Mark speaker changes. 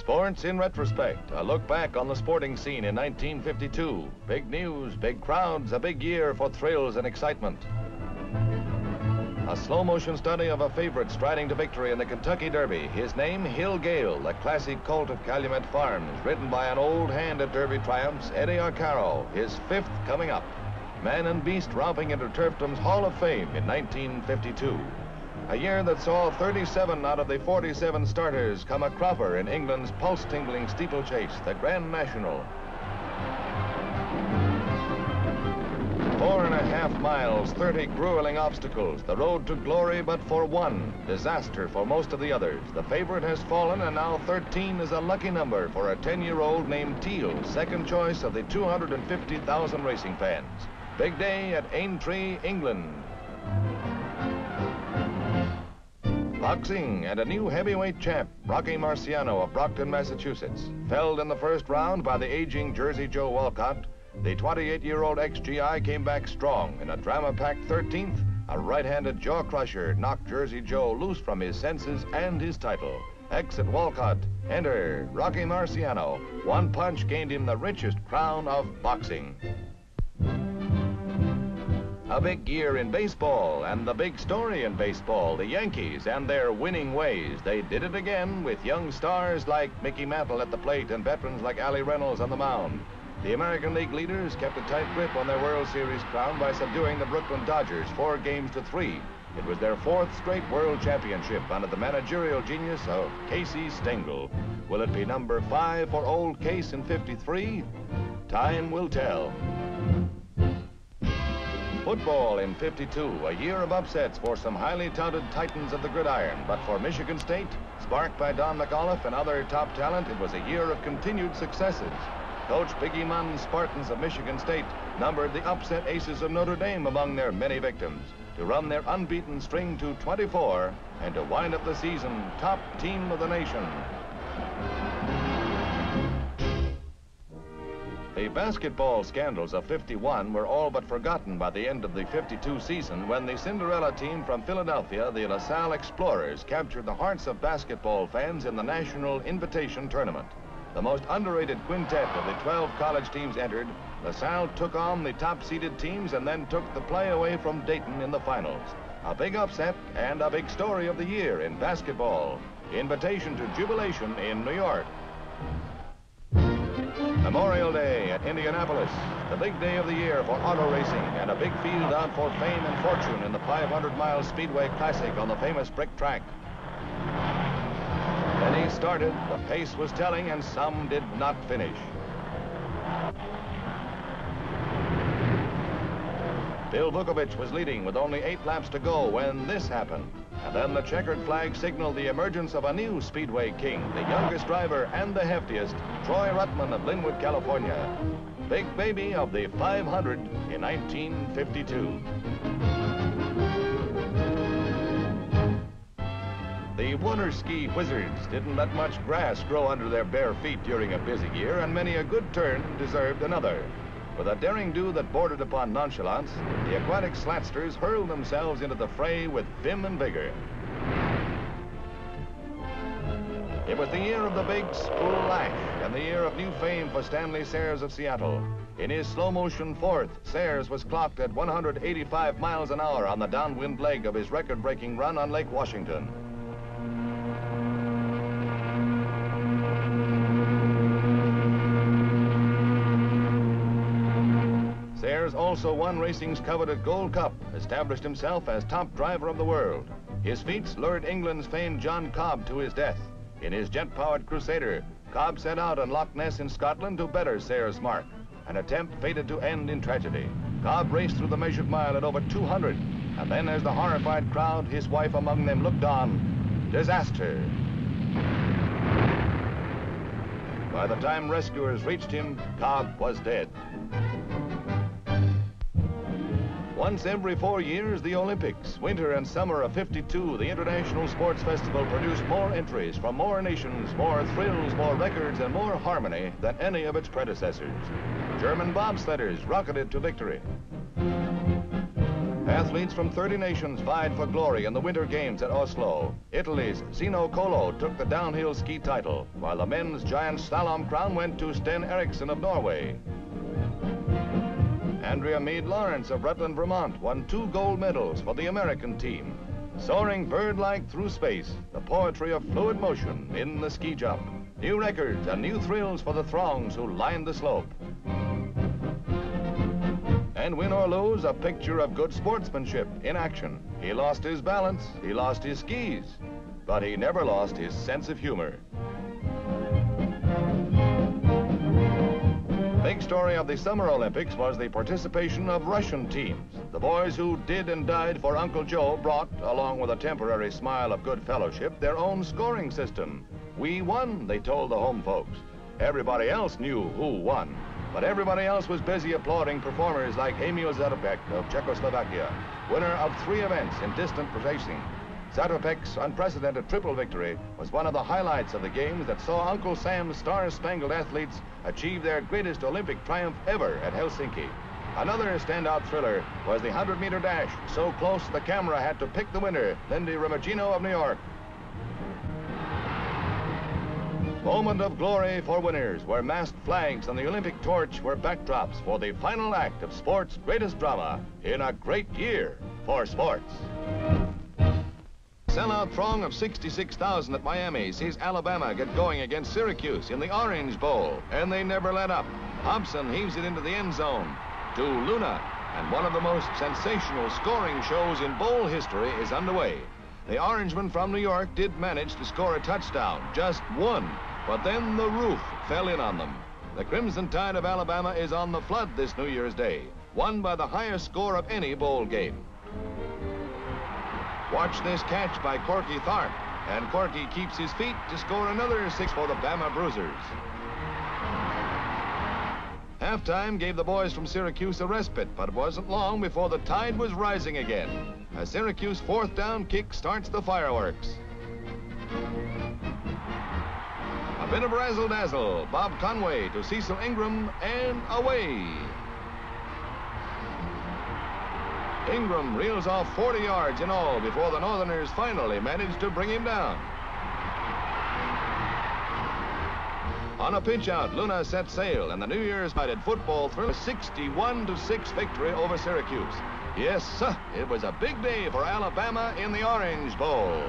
Speaker 1: Sports in retrospect, a look back on the sporting scene in 1952. Big news, big crowds, a big year for thrills and excitement. A slow-motion study of a favorite striding to victory in the Kentucky Derby. His name, Hill Gale, the classic colt of Calumet Farms, ridden by an old hand at Derby triumphs, Eddie Arcaro, his fifth coming up. Man and beast romping into Turfdom's Hall of Fame in 1952. A year that saw 37 out of the 47 starters come a cropper in England's pulse-tingling steeplechase, the Grand National. 4.5 miles, 30 grueling obstacles, the road to glory but for one, disaster for most of the others. The favorite has fallen, and now 13 is a lucky number for a 10-year-old named Teal, second choice of the 250,000 racing fans. Big day at Aintree, England. Boxing, and a new heavyweight champ, Rocky Marciano of Brockton, Massachusetts. Felled in the first round by the aging Jersey Joe Walcott, the 28-year-old ex-GI came back strong. In a drama-packed 13th, a right-handed jaw crusher knocked Jersey Joe loose from his senses and his title. Exit Walcott, enter Rocky Marciano. One punch gained him the richest crown of boxing. A big year in baseball, and the big story in baseball, the Yankees and their winning ways. They did it again with young stars like Mickey Mantle at the plate and veterans like Allie Reynolds on the mound. The American League leaders kept a tight grip on their World Series crown by subduing the Brooklyn Dodgers 4-3. It was their fourth straight World Championship under the managerial genius of Casey Stengel. Will it be number 5 for old Case in 53? Time will tell. Football in 52, a year of upsets for some highly touted titans of the gridiron. But for Michigan State, sparked by Don McAuliffe and other top talent, it was a year of continued successes. Coach Biggie Munn's Spartans of Michigan State numbered the upset aces of Notre Dame among their many victims to run their unbeaten string to 24 and to wind up the season top team of the nation. The basketball scandals of 51 were all but forgotten by the end of the 52 season when the Cinderella team from Philadelphia, the LaSalle Explorers, captured the hearts of basketball fans in the National Invitation Tournament. The most underrated quintet of the 12 college teams entered. LaSalle took on the top-seeded teams and then took the play away from Dayton in the finals. A big upset and a big story of the year in basketball. Invitation to Jubilation in New York. Memorial Day at Indianapolis, the big day of the year for auto racing, and a big field out for fame and fortune in the 500-mile Speedway Classic on the famous brick track. When he started, the pace was telling, and some did not finish. Bill Vukovich was leading with only 8 laps to go when this happened. And then the checkered flag signaled the emergence of a new Speedway king, the youngest driver and the heftiest, Troy Ruttman of Linwood, California. Big baby of the 500 in 1952. The water ski wizards didn't let much grass grow under their bare feet during a busy year, and many a good turn deserved another. With a daring do that bordered upon nonchalance, the aquatic slatsters hurled themselves into the fray with vim and vigor. It was the year of the big spool lash and the year of new fame for Stanley Sayers of Seattle. In his slow-motion fourth, Sayers was clocked at 185 miles an hour on the downwind leg of his record-breaking run on Lake Washington. Sayers also won racing's coveted Gold Cup, established himself as top driver of the world. His feats lured England's famed John Cobb to his death. In his jet-powered Crusader, Cobb set out on Loch Ness in Scotland to better Sayers' mark. An attempt fated to end in tragedy. Cobb raced through the measured mile at over 200, and then as the horrified crowd, his wife among them, looked on, disaster. By the time rescuers reached him, Cobb was dead. Once every 4 years, the Olympics. Winter and summer of 52, the International Sports Festival produced more entries from more nations, more thrills, more records, and more harmony than any of its predecessors. German bobsledders rocketed to victory. Athletes from 30 nations vied for glory in the Winter Games at Oslo. Italy's Zino Kolo took the downhill ski title, while the men's giant slalom crown went to Sten Eriksen of Norway. Andrea Meade Lawrence of Rutland, Vermont won 2 gold medals for the American team. Soaring bird-like through space, the poetry of fluid motion in the ski jump. New records and new thrills for the throngs who lined the slope. And win or lose, a picture of good sportsmanship in action. He lost his balance, he lost his skis, but he never lost his sense of humor. Big story of the Summer Olympics was the participation of Russian teams. The boys who did and died for Uncle Joe brought, along with a temporary smile of good fellowship, their own scoring system. We won, they told the home folks. Everybody else knew who won, but everybody else was busy applauding performers like Emil Zatopek of Czechoslovakia, winner of 3 events in distant racing. Zatopek's unprecedented triple victory was one of the highlights of the games that saw Uncle Sam's star-spangled athletes achieve their greatest Olympic triumph ever at Helsinki. Another standout thriller was the 100-meter dash, so close the camera had to pick the winner, Lindy Rimaggino of New York. Moment of glory for winners, where masked flags and the Olympic torch were backdrops for the final act of sport's greatest drama in a great year for sports. Sellout throng of 66,000 at Miami sees Alabama get going against Syracuse in the Orange Bowl, and they never let up. Hobson heaves it into the end zone to Luna, and one of the most sensational scoring shows in bowl history is underway. The Orangemen from New York did manage to score a touchdown, just one, but then the roof fell in on them. The Crimson Tide of Alabama is on the flood this New Year's Day, won by the highest score of any bowl game. Watch this catch by Corky Tharp, and Corky keeps his feet to score another 6 for the Bama Bruisers. Halftime gave the boys from Syracuse a respite, but it wasn't long before the tide was rising again. A Syracuse 4th down kick starts the fireworks. A bit of razzle-dazzle. Bob Conway to Cecil Ingram, and away. Ingram reels off 40 yards in all before the Northerners finally managed to bring him down. On a pinch-out, Luna set sail, and the New Year's United football threw a 61-6 victory over Syracuse. Yes, sir, it was a big day for Alabama in the Orange Bowl.